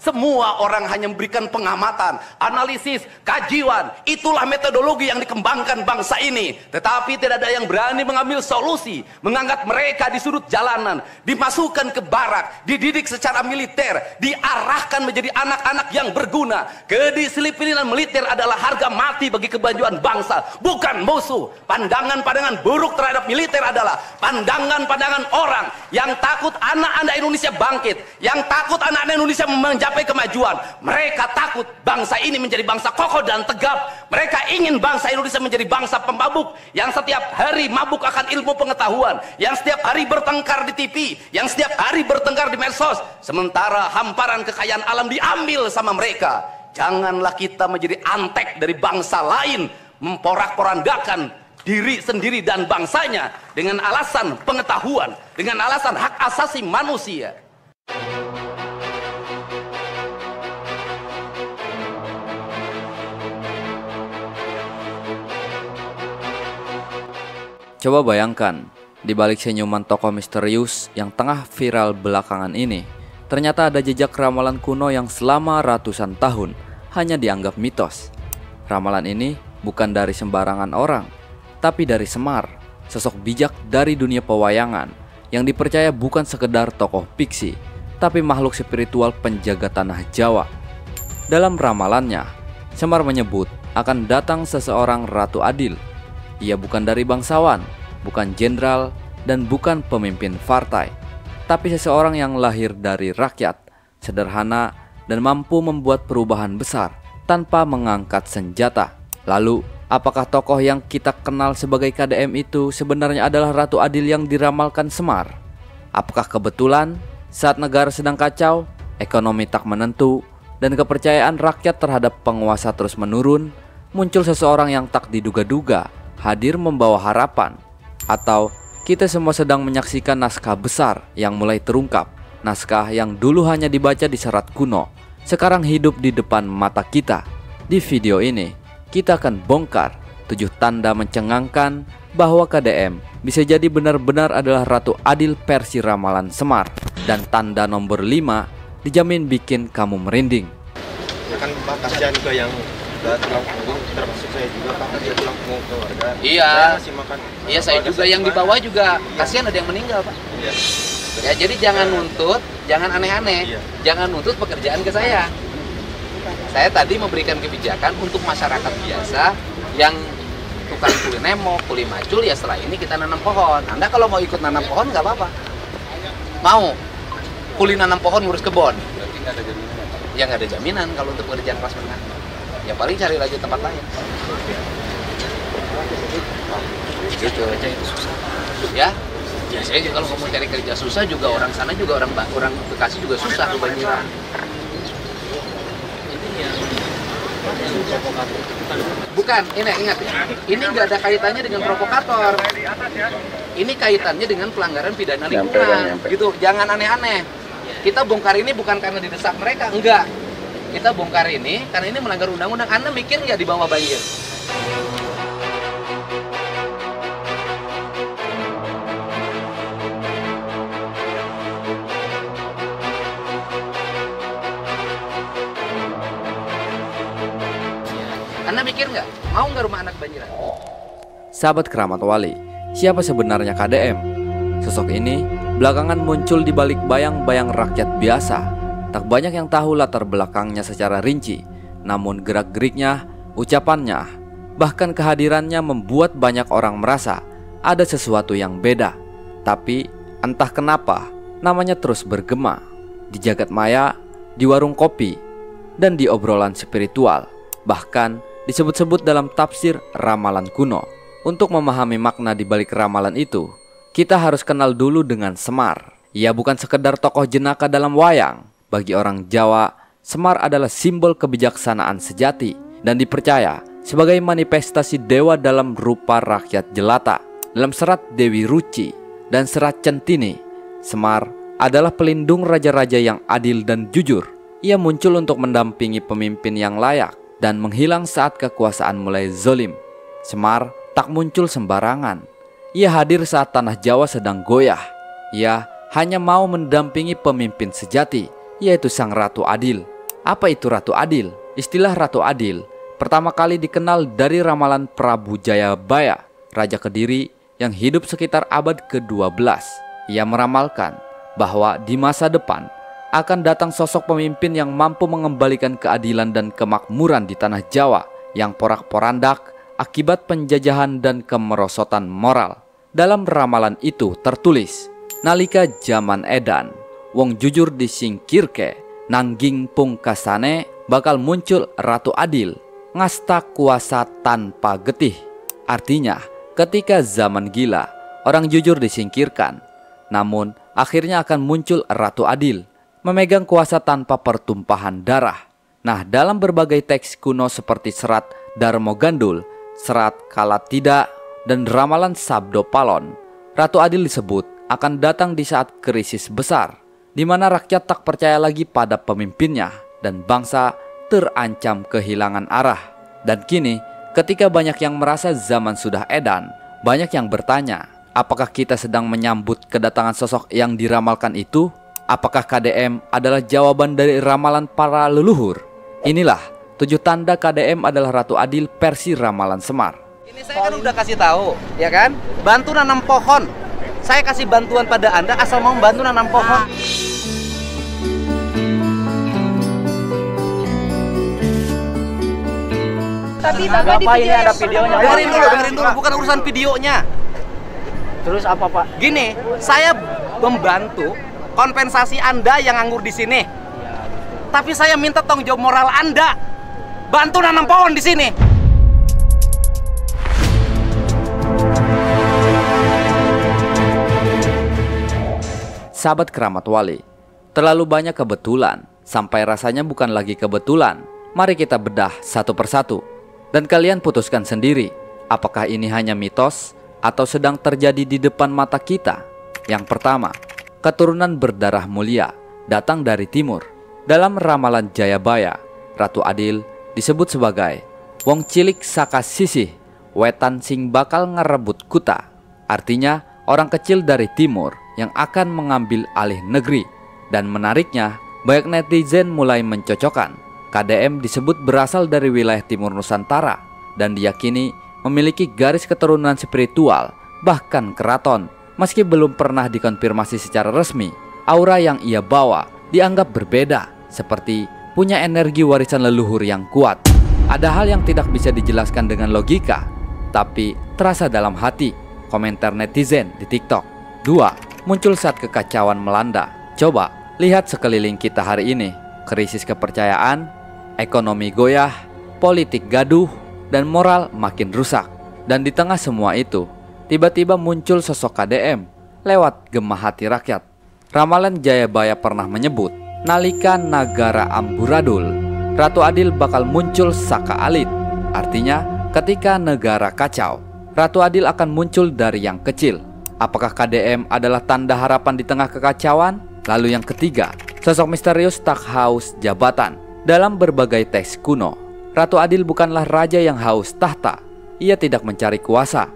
Semua orang hanya memberikan pengamatan, analisis, kajian. Itulah metodologi yang dikembangkan bangsa ini. Tetapi tidak ada yang berani mengambil solusi, mengangkat mereka di sudut jalanan, dimasukkan ke barak, dididik secara militer, diarahkan menjadi anak-anak yang berguna. Kedisiplinan militer adalah harga mati bagi kemajuan bangsa, bukan musuh. Pandangan-pandangan buruk terhadap militer adalah pandangan-pandangan orang yang takut anak-anak Indonesia bangkit, yang takut anak-anak Indonesia mencapai kemajuan. Mereka takut bangsa ini menjadi bangsa kokoh dan tegap. Mereka ingin bangsa Indonesia menjadi bangsa pemabuk yang setiap hari mabuk akan ilmu pengetahuan, yang setiap hari bertengkar di TV, yang setiap hari bertengkar di medsos, sementara hamparan kekayaan alam diambil sama mereka. Janganlah kita menjadi antek dari bangsa lain, memporak-porandakan diri sendiri dan bangsanya dengan alasan pengetahuan, dengan alasan hak asasi manusia. Coba bayangkan, di balik senyuman tokoh misterius yang tengah viral belakangan ini, ternyata ada jejak ramalan kuno yang selama ratusan tahun hanya dianggap mitos. Ramalan ini bukan dari sembarangan orang, tapi dari Semar, sosok bijak dari dunia pewayangan yang dipercaya bukan sekedar tokoh fiksi, tapi makhluk spiritual penjaga tanah Jawa. Dalam ramalannya, Semar menyebut akan datang seseorang Ratu Adil. Ia bukan dari bangsawan, bukan jenderal, dan bukan pemimpin partai, tapi seseorang yang lahir dari rakyat, sederhana, dan mampu membuat perubahan besar tanpa mengangkat senjata. Lalu, apakah tokoh yang kita kenal sebagai KDM itu sebenarnya adalah Ratu Adil yang diramalkan Semar? Apakah kebetulan saat negara sedang kacau, ekonomi tak menentu, dan kepercayaan rakyat terhadap penguasa terus menurun, muncul seseorang yang tak diduga-duga hadir membawa harapan? Atau kita semua sedang menyaksikan naskah besar yang mulai terungkap, naskah yang dulu hanya dibaca di serat kuno, sekarang hidup di depan mata kita? Di video ini, kita akan bongkar 7 tanda mencengangkan bahwa KDM bisa jadi benar-benar adalah Ratu Adil versi ramalan Semar. Dan tanda nomor 5 dijamin bikin kamu merinding. Ya kan Pak, kasihan juga yang tulang punggung, termasuk saya juga Pak, dia tulang punggung keluarga. Iya. Saya masih makan. Iya, saya juga yang di bawah juga kasihan ada yang meninggal, Pak. Iya. Ya, jadi jangan nuntut, jangan aneh-aneh. Iya. Jangan nuntut pekerjaan ke saya. Saya tadi memberikan kebijakan untuk masyarakat biasa yang tukang kuli nemo, kuli macul, ya setelah ini kita nanam pohon. Anda kalau mau ikut nanam pohon nggak apa-apa. Mau kuli nanam pohon ngurus kebun. Berarti nggak ada jaminan ya Pak? Ya nggak ada jaminan kalau untuk pekerjaan kelas menengah. Ya paling cari lagi tempat lain. Gitu aja, itu susah. Ya, saya juga kalau mau cari kerja susah juga, orang sana juga orang Bekasi juga susah kebanjiran. Bukan, ini ingat ya, ini nggak ada kaitannya dengan provokator. Ini kaitannya dengan pelanggaran pidana lingkungan, gitu. Jangan aneh-aneh. Kita bongkar ini bukan karena didesak mereka, enggak. Kita bongkar ini karena ini melanggar undang-undang. Anda mikir nggak di bawah banjir? Anda mikir nggak? Mau nggak rumah anak banjiran? Sahabat Keramat Wali, siapa sebenarnya KDM? Sosok ini belakangan muncul di balik bayang-bayang rakyat biasa. Tak banyak yang tahu latar belakangnya secara rinci, namun gerak-geriknya, ucapannya, bahkan kehadirannya membuat banyak orang merasa ada sesuatu yang beda. Tapi entah kenapa namanya terus bergema di jagat maya, di warung kopi, dan di obrolan spiritual. Bahkan disebut-sebut dalam tafsir ramalan kuno. Untuk memahami makna di balik ramalan itu, kita harus kenal dulu dengan Semar. Ia bukan sekedar tokoh jenaka dalam wayang. Bagi orang Jawa, Semar adalah simbol kebijaksanaan sejati dan dipercaya sebagai manifestasi dewa dalam rupa rakyat jelata. Dalam serat Dewi Ruci dan serat Centini, Semar adalah pelindung raja-raja yang adil dan jujur. Ia muncul untuk mendampingi pemimpin yang layak dan menghilang saat kekuasaan mulai zolim. Semar tak muncul sembarangan. Ia hadir saat tanah Jawa sedang goyah. Ia hanya mau mendampingi pemimpin sejati, yaitu Sang Ratu Adil. Apa itu Ratu Adil? Istilah Ratu Adil pertama kali dikenal dari ramalan Prabu Jayabaya, Raja Kediri yang hidup sekitar abad ke-12. Ia meramalkan bahwa di masa depan akan datang sosok pemimpin yang mampu mengembalikan keadilan dan kemakmuran di tanah Jawa yang porak-porandak akibat penjajahan dan kemerosotan moral. Dalam ramalan itu tertulis, nalika zaman edan, wong jujur disingkirke, nangging pungkasane bakal muncul Ratu Adil, ngasta kuasa tanpa getih. Artinya, ketika zaman gila, orang jujur disingkirkan, namun akhirnya akan muncul Ratu Adil, memegang kuasa tanpa pertumpahan darah. Nah, dalam berbagai teks kuno seperti serat Darmo Gandul, serat Kalatida, dan ramalan Sabdo Palon, Ratu Adil disebut akan datang di saat krisis besar, di mana rakyat tak percaya lagi pada pemimpinnya dan bangsa terancam kehilangan arah. Dan kini, ketika banyak yang merasa zaman sudah edan, banyak yang bertanya, apakah kita sedang menyambut kedatangan sosok yang diramalkan itu? Apakah KDM adalah jawaban dari ramalan para leluhur? Inilah 7 tanda KDM adalah Ratu Adil versi ramalan Semar. Ini saya kan udah kasih tahu, ya kan? Bantu nanam pohon. Saya kasih bantuan pada Anda asal mau bantu nanam pohon. Tapi Bapak di video ada videonya. Dengerin dulu, bukan urusan videonya. Terus apa, Pak? Gini, saya membantu kompensasi Anda yang nganggur di sini. Tapi saya minta tanggung jawab moral Anda. Bantu nanam pohon di sini. Sahabat Keramat Wali, terlalu banyak kebetulan sampai rasanya bukan lagi kebetulan. Mari kita bedah satu persatu dan kalian putuskan sendiri apakah ini hanya mitos atau sedang terjadi di depan mata kita. Yang pertama, keturunan berdarah mulia datang dari timur. Dalam ramalan Jayabaya, Ratu Adil disebut sebagai wong cilik saka sisih, wetan sing bakal ngerebut kuta. Artinya orang kecil dari timur yang akan mengambil alih negeri. Dan menariknya, banyak netizen mulai mencocokkan KDM disebut berasal dari wilayah timur Nusantara dan diyakini memiliki garis keturunan spiritual, bahkan keraton. Meski belum pernah dikonfirmasi secara resmi, aura yang ia bawa dianggap berbeda, seperti punya energi warisan leluhur yang kuat. Ada hal yang tidak bisa dijelaskan dengan logika, tapi terasa dalam hati. Komentar netizen di TikTok. 2. Muncul saat kekacauan melanda. Coba lihat sekeliling kita hari ini. Krisis kepercayaan, ekonomi goyah, politik gaduh, dan moral makin rusak. Dan di tengah semua itu, tiba-tiba muncul sosok KDM lewat gemah hati rakyat. Ramalan Jayabaya pernah menyebut, nalika nagara amburadul, Ratu Adil bakal muncul saka alit. Artinya, ketika negara kacau, Ratu Adil akan muncul dari yang kecil. Apakah KDM adalah tanda harapan di tengah kekacauan? Lalu yang ketiga, sosok misterius tak haus jabatan. Dalam berbagai teks kuno, Ratu Adil bukanlah raja yang haus tahta. Ia tidak mencari kuasa.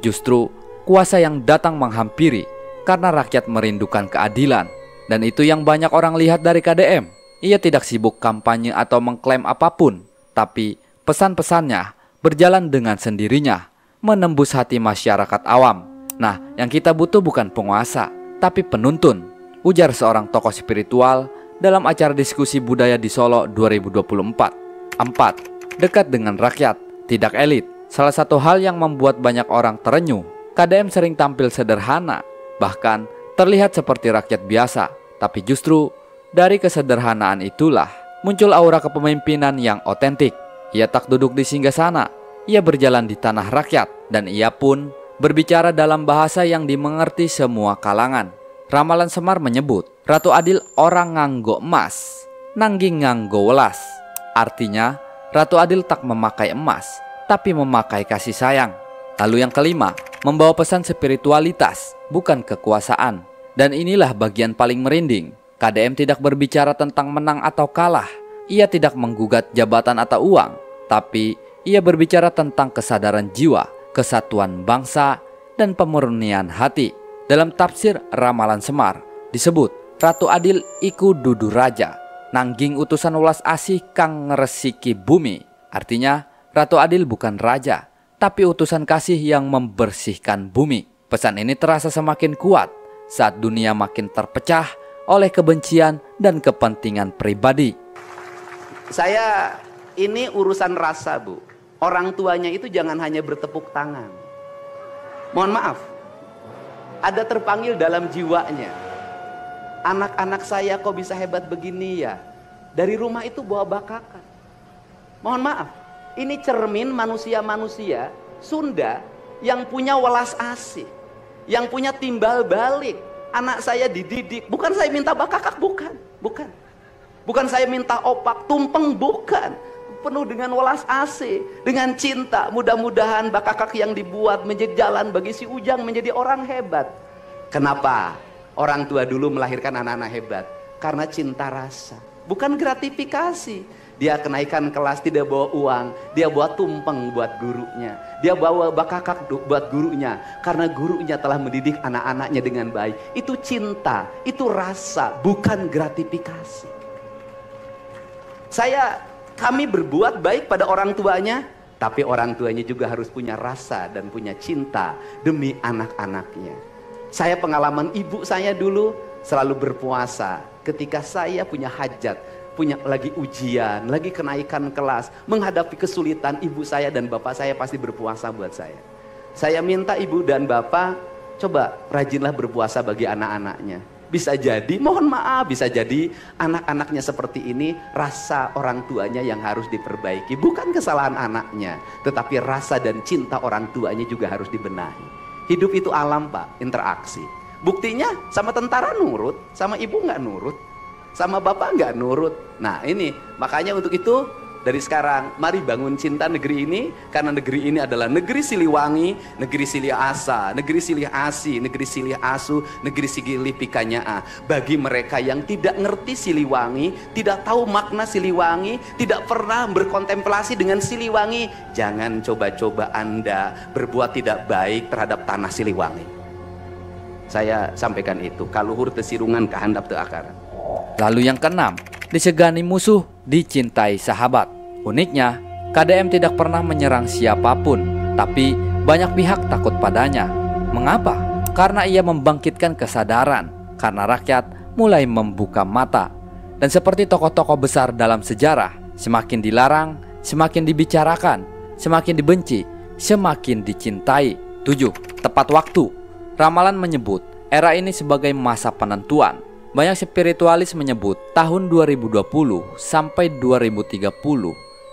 Justru kuasa yang datang menghampiri karena rakyat merindukan keadilan. Dan itu yang banyak orang lihat dari KDM. Ia tidak sibuk kampanye atau mengklaim apapun, tapi pesan-pesannya berjalan dengan sendirinya, menembus hati masyarakat awam. Nah, yang kita butuh bukan penguasa, tapi penuntun, ujar seorang tokoh spiritual dalam acara diskusi budaya di Solo 2024. 4. Dekat dengan rakyat, tidak elit. Salah satu hal yang membuat banyak orang terenyuh, KDM sering tampil sederhana, bahkan terlihat seperti rakyat biasa. Tapi justru dari kesederhanaan itulah muncul aura kepemimpinan yang otentik. Ia tak duduk di singgasana, ia berjalan di tanah rakyat, dan ia pun berbicara dalam bahasa yang dimengerti semua kalangan. Ramalan Semar menyebut Ratu Adil orang nganggo emas, nangging nganggo welas. Artinya Ratu Adil tak memakai emas, tapi memakai kasih sayang. Lalu yang kelima, membawa pesan spiritualitas, bukan kekuasaan. Dan inilah bagian paling merinding. KDM tidak berbicara tentang menang atau kalah. Ia tidak menggugat jabatan atau uang, tapi ia berbicara tentang kesadaran jiwa, kesatuan bangsa, dan pemurnian hati. Dalam tafsir Ramalan Semar disebut Ratu Adil iku dudu raja, nangging utusan welas asih kang ngresiki bumi. Artinya, Ratu Adil bukan raja, tapi utusan kasih yang membersihkan bumi. Pesan ini terasa semakin kuat saat dunia makin terpecah oleh kebencian dan kepentingan pribadi. Saya ini urusan rasa, Bu. Orang tuanya itu jangan hanya bertepuk tangan. Mohon maaf, ada terpanggil dalam jiwanya. Anak-anak saya kok bisa hebat begini ya? Dari rumah itu bawa bakakan. Mohon maaf, ini cermin manusia-manusia Sunda yang punya welas asih, yang punya timbal balik. Anak saya dididik, bukan saya minta bakakak, bukan. Bukan saya minta opak, tumpeng, bukan. Penuh dengan welas asih, dengan cinta. Mudah-mudahan bakakak yang dibuat menjadi jalan bagi si Ujang menjadi orang hebat. Kenapa orang tua dulu melahirkan anak-anak hebat? Karena cinta rasa, bukan gratifikasi. Dia kenaikan kelas tidak bawa uang, dia bawa tumpeng buat gurunya, dia bawa bakakak buat gurunya, karena gurunya telah mendidik anak-anaknya dengan baik. Itu cinta, itu rasa, bukan gratifikasi. Kami berbuat baik pada orang tuanya, tapi orang tuanya juga harus punya rasa dan punya cinta demi anak-anaknya. Saya pengalaman ibu saya dulu selalu berpuasa ketika saya punya hajat, punya lagi ujian, lagi kenaikan kelas, menghadapi kesulitan, ibu saya dan bapak saya pasti berpuasa buat saya. Saya minta ibu dan bapak, coba rajinlah berpuasa bagi anak-anaknya. Bisa jadi, mohon maaf, bisa jadi anak-anaknya seperti ini, rasa orang tuanya yang harus diperbaiki. Bukan kesalahan anaknya, tetapi rasa dan cinta orang tuanya juga harus dibenahi. Hidup itu alam, Pak, interaksi. Buktinya sama tentara nurut, sama ibu nggak nurut, sama bapak nggak nurut. Nah ini, makanya untuk itu dari sekarang mari bangun cinta negeri ini, karena negeri ini adalah negeri Siliwangi, negeri Silih Asa, negeri Silih Asi, negeri Silih Asu, negeri Silih Pikanyaa. Bagi mereka yang tidak ngerti Siliwangi, tidak tahu makna Siliwangi, tidak pernah berkontemplasi dengan Siliwangi, jangan coba-coba Anda berbuat tidak baik terhadap tanah Siliwangi. Saya sampaikan itu, kaluhur tesirungan kehandap teu akaran. Lalu yang keenam, disegani musuh, dicintai sahabat. Uniknya, KDM tidak pernah menyerang siapapun, tapi banyak pihak takut padanya. Mengapa? Karena ia membangkitkan kesadaran, karena rakyat mulai membuka mata. Dan seperti tokoh-tokoh besar dalam sejarah, semakin dilarang, semakin dibicarakan, semakin dibenci, semakin dicintai. 7. Tepat waktu. Ramalan menyebut era ini sebagai masa penentuan. Banyak spiritualis menyebut tahun 2020 sampai 2030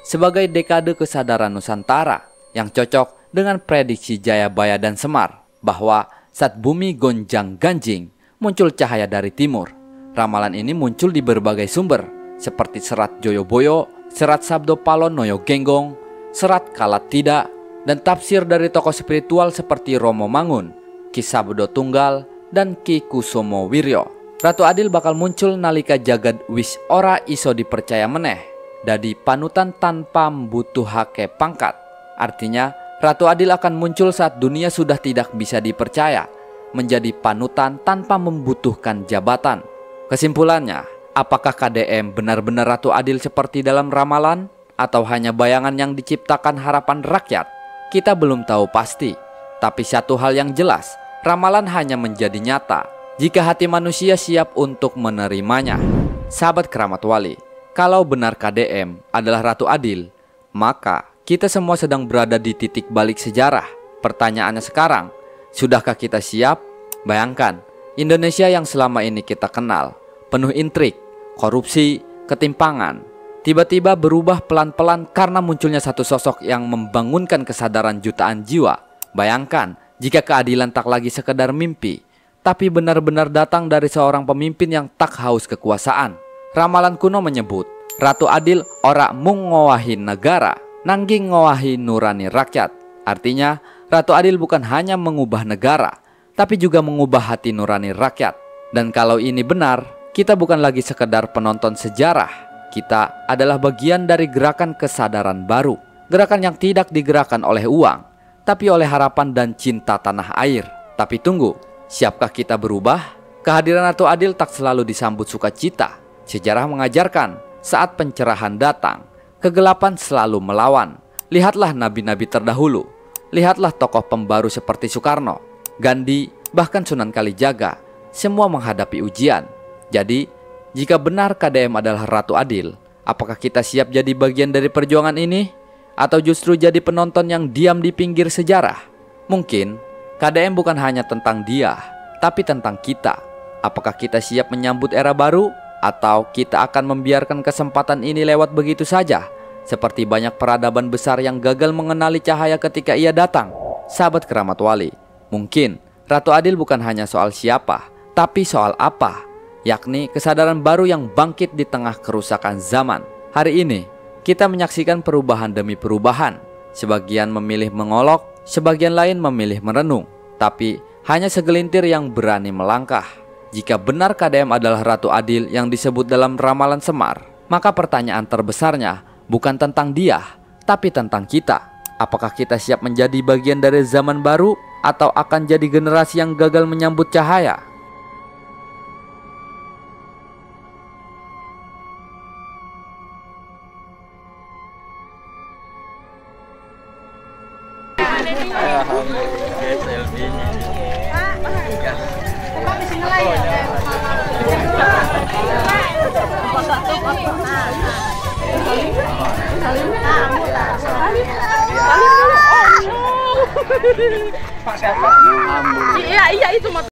sebagai dekade kesadaran Nusantara yang cocok dengan prediksi Jayabaya dan Semar, bahwa saat bumi gonjang-ganjing muncul cahaya dari timur. Ramalan ini muncul di berbagai sumber seperti Serat Joyoboyo, Serat Sabdo Palon Noyo Genggong, Serat Kalat Tidak, dan tafsir dari tokoh spiritual seperti Romo Mangun, Ki Sabdo Tunggal, dan Ki Kusumo Wiryo. Ratu Adil bakal muncul nalika jagad wis ora iso dipercaya meneh, dadi panutan tanpa mbutuhake pangkat. Artinya, Ratu Adil akan muncul saat dunia sudah tidak bisa dipercaya, menjadi panutan tanpa membutuhkan jabatan. Kesimpulannya, apakah KDM benar-benar Ratu Adil seperti dalam ramalan, atau hanya bayangan yang diciptakan harapan rakyat? Kita belum tahu pasti, tapi satu hal yang jelas, ramalan hanya menjadi nyata jika hati manusia siap untuk menerimanya. Sahabat Keramat Wali, kalau benar KDM adalah Ratu Adil, maka kita semua sedang berada di titik balik sejarah. Pertanyaannya sekarang, sudahkah kita siap? Bayangkan, Indonesia yang selama ini kita kenal, penuh intrik, korupsi, ketimpangan, tiba-tiba berubah pelan-pelan karena munculnya satu sosok yang membangunkan kesadaran jutaan jiwa. Bayangkan, jika keadilan tak lagi sekedar mimpi, tapi benar-benar datang dari seorang pemimpin yang tak haus kekuasaan. Ramalan kuno menyebut, Ratu Adil ora mung ngowahi negara, nangging ngowahi nurani rakyat. Artinya, Ratu Adil bukan hanya mengubah negara, tapi juga mengubah hati nurani rakyat. Dan kalau ini benar, kita bukan lagi sekedar penonton sejarah. Kita adalah bagian dari gerakan kesadaran baru. Gerakan yang tidak digerakkan oleh uang, tapi oleh harapan dan cinta tanah air. Tapi tunggu, siapkah kita berubah? Kehadiran Ratu Adil tak selalu disambut sukacita. Sejarah mengajarkan saat pencerahan datang, kegelapan selalu melawan. Lihatlah nabi-nabi terdahulu. Lihatlah tokoh pembaru seperti Soekarno, Gandhi, bahkan Sunan Kalijaga. Semua menghadapi ujian. Jadi, jika benar KDM adalah Ratu Adil, apakah kita siap jadi bagian dari perjuangan ini? Atau justru jadi penonton yang diam di pinggir sejarah? Mungkin KDM bukan hanya tentang dia, tapi tentang kita. Apakah kita siap menyambut era baru? Atau kita akan membiarkan kesempatan ini lewat begitu saja? Seperti banyak peradaban besar yang gagal mengenali cahaya ketika ia datang. Sahabat Keramat Wali, mungkin Ratu Adil bukan hanya soal siapa, tapi soal apa? Yakni kesadaran baru yang bangkit di tengah kerusakan zaman. Hari ini, kita menyaksikan perubahan demi perubahan. Sebagian memilih mengolok, sebagian lain memilih merenung. Tapi hanya segelintir yang berani melangkah. Jika benar KDM adalah Ratu Adil yang disebut dalam ramalan Semar, maka pertanyaan terbesarnya bukan tentang dia, tapi tentang kita. Apakah kita siap menjadi bagian dari zaman baru, atau akan jadi generasi yang gagal menyambut cahaya? Iya itu